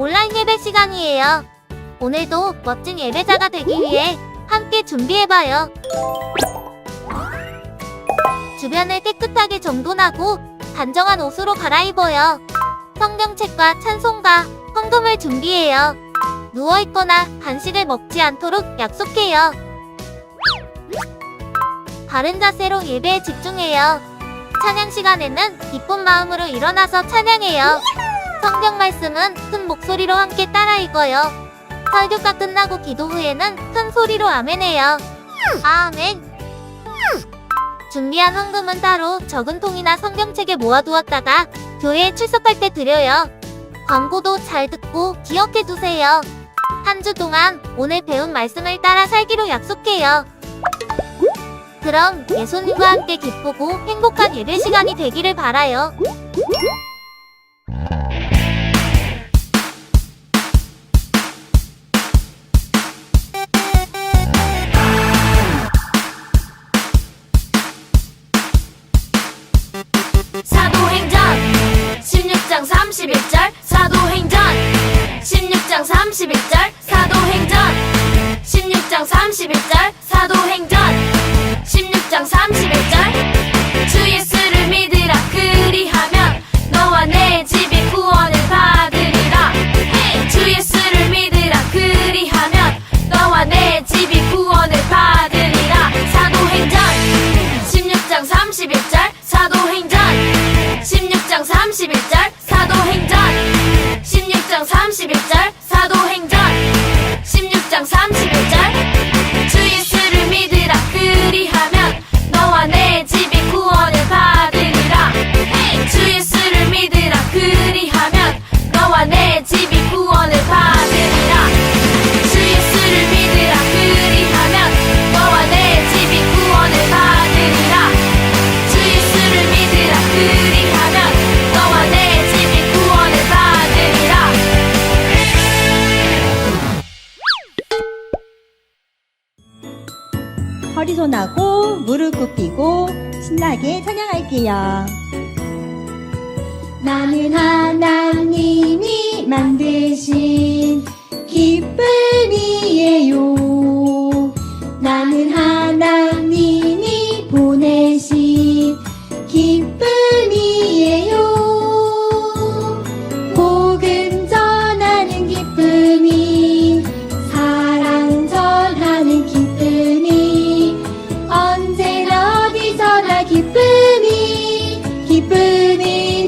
온라인 예배 시간이에요. 오늘도 멋진 예배자가 되기 위해 함께 준비해봐요. 주변을 깨끗하게 정돈하고 단정한 옷으로 갈아입어요. 성경책과 찬송가, 헌금을 준비해요. 누워있거나 간식을 먹지 않도록 약속해요. 바른 자세로 예배에 집중해요. 찬양 시간에는 기쁜 마음으로 일어나서 찬양해요. 성경 말씀은 큰 목소리로 함께 따라 읽어요. 설교가 끝나고 기도 후에는 큰 소리로 아멘해요. 아멘. 준비한 헌금은 따로 적은 통이나 성경책에 모아두었다가 교회에 출석할 때 드려요. 광고도 잘 듣고 기억해두세요. 한 주 동안 오늘 배운 말씀을 따라 살기로 약속해요. 그럼 예수님과 함께 기쁘고 행복한 예배 시간이 되기를 바라요. 사도행전 16장 31절 사도행전 16장 31절 사도행전 16장 31절 사도행전 16장 31절 주 예수를 믿으라 그리하면 너와 내 집이 구원을 받으리라. 주 예수를 믿으라 그리하면 너와 내 집이 구원을 받으리라. 사도행전 16장 31절 사도행전 16장 31절 사도행전 16장 31절 사도행전 16장 31절 주 예수를 믿으라 그리하면 너와 내 집이 구원을 받으리라. 주 예수를 믿으라 그리하면 너와 내 집이 구원을 받으리라. 주 예수를 믿으라 그리하면 너와 내 집이 구원을 받으리라. 주 예수를 믿으라 그리하면 너와 내 집이 구원을 받으리라. 허리손하고 무릎 굽히고 신나게 찬양할게요. 나는 하나님이 만드신 기쁨이에요. 나는 하나님이 보내신 기쁨이에요. 복음 전하는 기쁨이 사랑 전하는 기쁨이 언제나 어디서나 기쁨이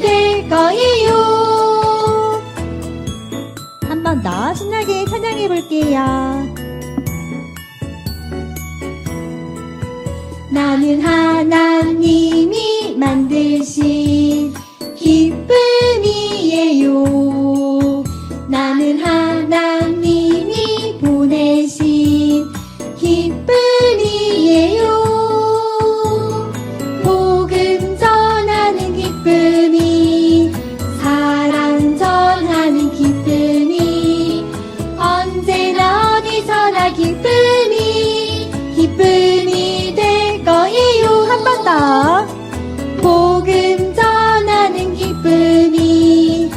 될 거예요. 한 번 더 신나게 찬양해 볼게요. 나는 하나님이 만드신 기쁨이에요. 나는 하나님이 보내신 기쁨이에요. 복음 전하는 기쁨이 사랑 전하는 기쁨이 언제나 어디서나 기쁨이 될 거예요. 한 번 더. 복음 전하는 기쁨이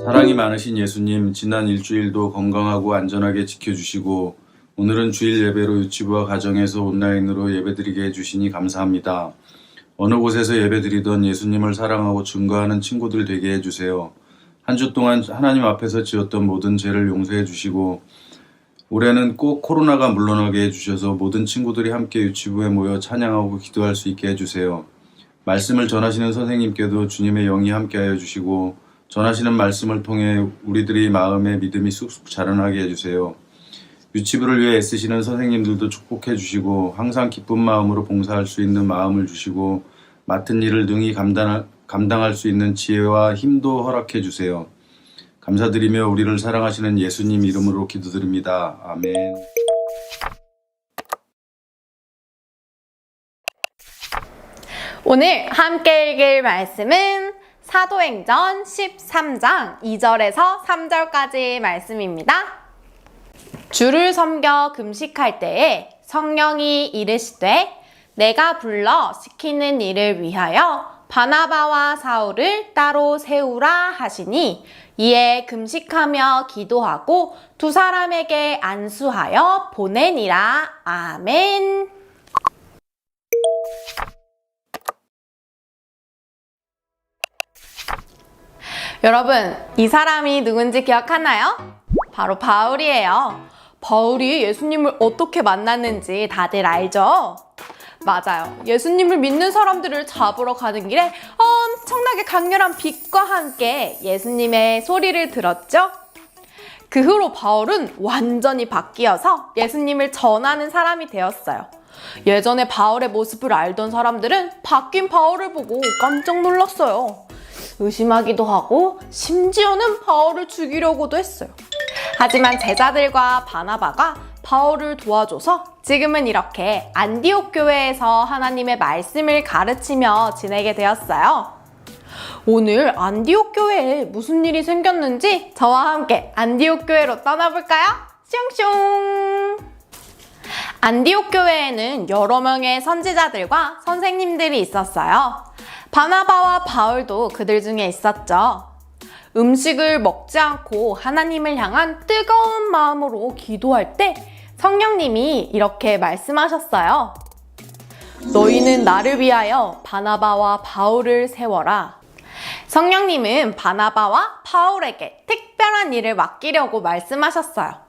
사랑이 많으신 예수님, 지난 일주일도 건강하고 안전하게 지켜주시고 오늘은 주일 예배로 유치부와 가정에서 온라인으로 예배드리게 해주시니 감사합니다. 어느 곳에서 예배드리던 예수님을 사랑하고 증거하는 친구들 되게 해주세요. 한 주 동안 하나님 앞에서 지었던 모든 죄를 용서해 주시고 올해는 꼭 코로나가 물러나게 해주셔서 모든 친구들이 함께 유치부에 모여 찬양하고 기도할 수 있게 해주세요. 말씀을 전하시는 선생님께도 주님의 영이 함께하여 주시고 전하시는 말씀을 통해 우리들의 마음에 믿음이 쑥쑥 자라나게 해주세요. 유치부를 위해 애쓰시는 선생님들도 축복해 주시고 항상 기쁜 마음으로 봉사할 수 있는 마음을 주시고 맡은 일을 능히 감당할 수 있는 지혜와 힘도 허락해 주세요. 감사드리며 우리를 사랑하시는 예수님 이름으로 기도드립니다. 아멘. 오늘 함께 읽을 말씀은 사도행전 13장 2절에서 3절까지 말씀입니다. 주를 섬겨 금식할 때에 성령이 이르시되 내가 불러 시키는 일을 위하여 바나바와 사울을 따로 세우라 하시니 이에 금식하며 기도하고 두 사람에게 안수하여 보내니라. 아멘. 여러분, 이 사람이 누군지 기억하나요? 바로 바울이에요. 바울이 예수님을 어떻게 만났는지 다들 알죠? 맞아요. 예수님을 믿는 사람들을 잡으러 가는 길에 엄청나게 강렬한 빛과 함께 예수님의 소리를 들었죠? 그 후로 바울은 완전히 바뀌어서 예수님을 전하는 사람이 되었어요. 예전에 바울의 모습을 알던 사람들은 바뀐 바울을 보고 깜짝 놀랐어요. 의심하기도 하고 심지어는 바울을 죽이려고도 했어요. 하지만 제자들과 바나바가 바울을 도와줘서 지금은 이렇게 안디옥 교회에서 하나님의 말씀을 가르치며 지내게 되었어요. 오늘 안디옥 교회에 무슨 일이 생겼는지 저와 함께 안디옥 교회로 떠나볼까요? 슝슝! 안디옥 교회에는 여러 명의 선지자들과 선생님들이 있었어요. 바나바와 바울도 그들 중에 있었죠. 음식을 먹지 않고 하나님을 향한 뜨거운 마음으로 기도할 때 성령님이 이렇게 말씀하셨어요. 너희는 나를 위하여 바나바와 바울을 세워라. 성령님은 바나바와 바울에게 특별한 일을 맡기려고 말씀하셨어요.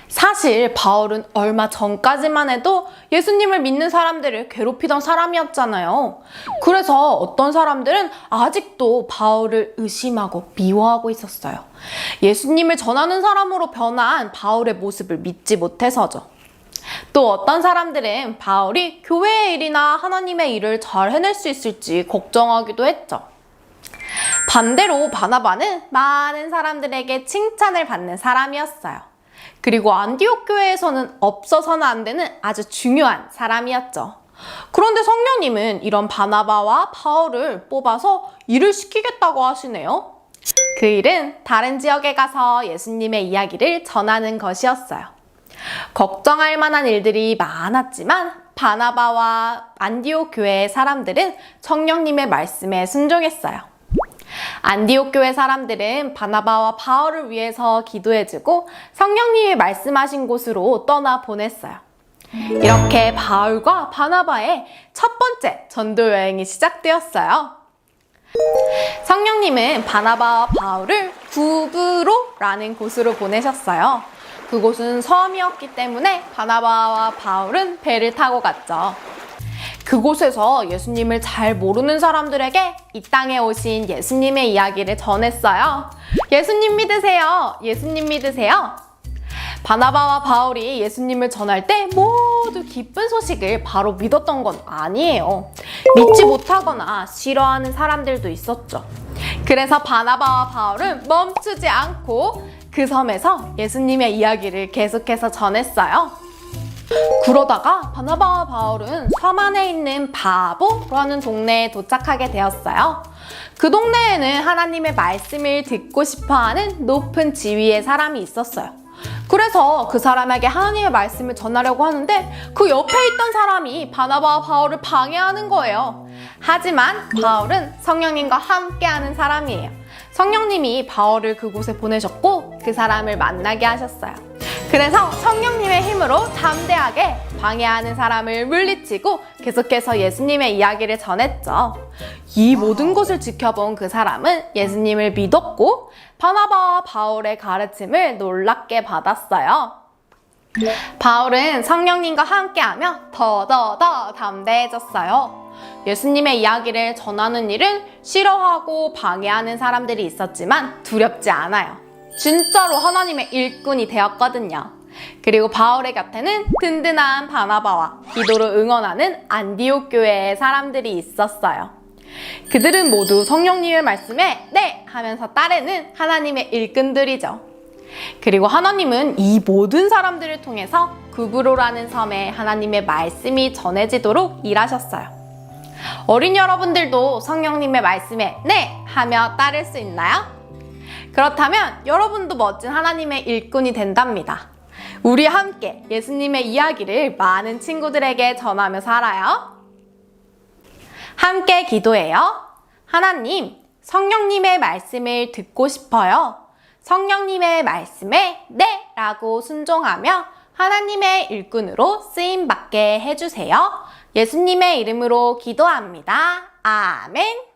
사실 바울은 얼마 전까지만 해도 예수님을 믿는 사람들을 괴롭히던 사람이었잖아요. 그래서 어떤 사람들은 아직도 바울을 의심하고 미워하고 있었어요. 예수님을 전하는 사람으로 변한 바울의 모습을 믿지 못해서죠. 또 어떤 사람들은 바울이 교회의 일이나 하나님의 일을 잘 해낼 수 있을지 걱정하기도 했죠. 반대로 바나바는 많은 사람들에게 칭찬을 받는 사람이었어요. 그리고 안디옥 교회에서는 없어서는 안 되는 아주 중요한 사람이었죠. 그런데 성령님은 이런 바나바와 바울을 뽑아서 일을 시키겠다고 하시네요. 그 일은 다른 지역에 가서 예수님의 이야기를 전하는 것이었어요. 걱정할 만한 일들이 많았지만 바나바와 안디옥 교회의 사람들은 성령님의 말씀에 순종했어요. 안디옥 교회 사람들은 바나바와 바울을 위해서 기도해주고 성령님이 말씀하신 곳으로 떠나 보냈어요. 이렇게 바울과 바나바의 첫 번째 전도 여행이 시작되었어요. 성령님은 바나바와 바울을 구브로라는 곳으로 보내셨어요. 그곳은 섬이었기 때문에 바나바와 바울은 배를 타고 갔죠. 그곳에서 예수님을 잘 모르는 사람들에게 이 땅에 오신 예수님의 이야기를 전했어요. 예수님 믿으세요. 예수님 믿으세요. 바나바와 바울이 예수님을 전할 때 모두 기쁜 소식을 바로 믿었던 건 아니에요. 믿지 못하거나 싫어하는 사람들도 있었죠. 그래서 바나바와 바울은 멈추지 않고 그 섬에서 예수님의 이야기를 계속해서 전했어요. 그러다가 바나바와 바울은 섬 안에 있는 바보라는 동네에 도착하게 되었어요. 그 동네에는 하나님의 말씀을 듣고 싶어하는 높은 지위의 사람이 있었어요. 그래서 그 사람에게 하나님의 말씀을 전하려고 하는데 그 옆에 있던 사람이 바나바와 바울을 방해하는 거예요. 하지만 바울은 성령님과 함께하는 사람이에요. 성령님이 바울을 그곳에 보내셨고 그 사람을 만나게 하셨어요. 그래서 성령님의 힘으로 담대하게 방해하는 사람을 물리치고 계속해서 예수님의 이야기를 전했죠. 이 모든 것을 지켜본 그 사람은 예수님을 믿었고 바나바와 바울의 가르침을 놀랍게 받았어요. 바울은 성령님과 함께하며 더 담대해졌어요. 예수님의 이야기를 전하는 일은 싫어하고 방해하는 사람들이 있었지만 두렵지 않아요. 진짜로 하나님의 일꾼이 되었거든요. 그리고 바울의 곁에는 든든한 바나바와 기도로 응원하는 안디옥 교회의 사람들이 있었어요. 그들은 모두 성령님의 말씀에 네! 하면서 따르는 하나님의 일꾼들이죠. 그리고 하나님은 이 모든 사람들을 통해서 구브로라는 섬에 하나님의 말씀이 전해지도록 일하셨어요. 어린 여러분들도 성령님의 말씀에 네! 하며 따를 수 있나요? 그렇다면 여러분도 멋진 하나님의 일꾼이 된답니다. 우리 함께 예수님의 이야기를 많은 친구들에게 전하며 살아요. 함께 기도해요. 하나님, 성령님의 말씀을 듣고 싶어요. 성령님의 말씀에 네! 라고 순종하며 하나님의 일꾼으로 쓰임받게 해주세요. 예수님의 이름으로 기도합니다. 아멘.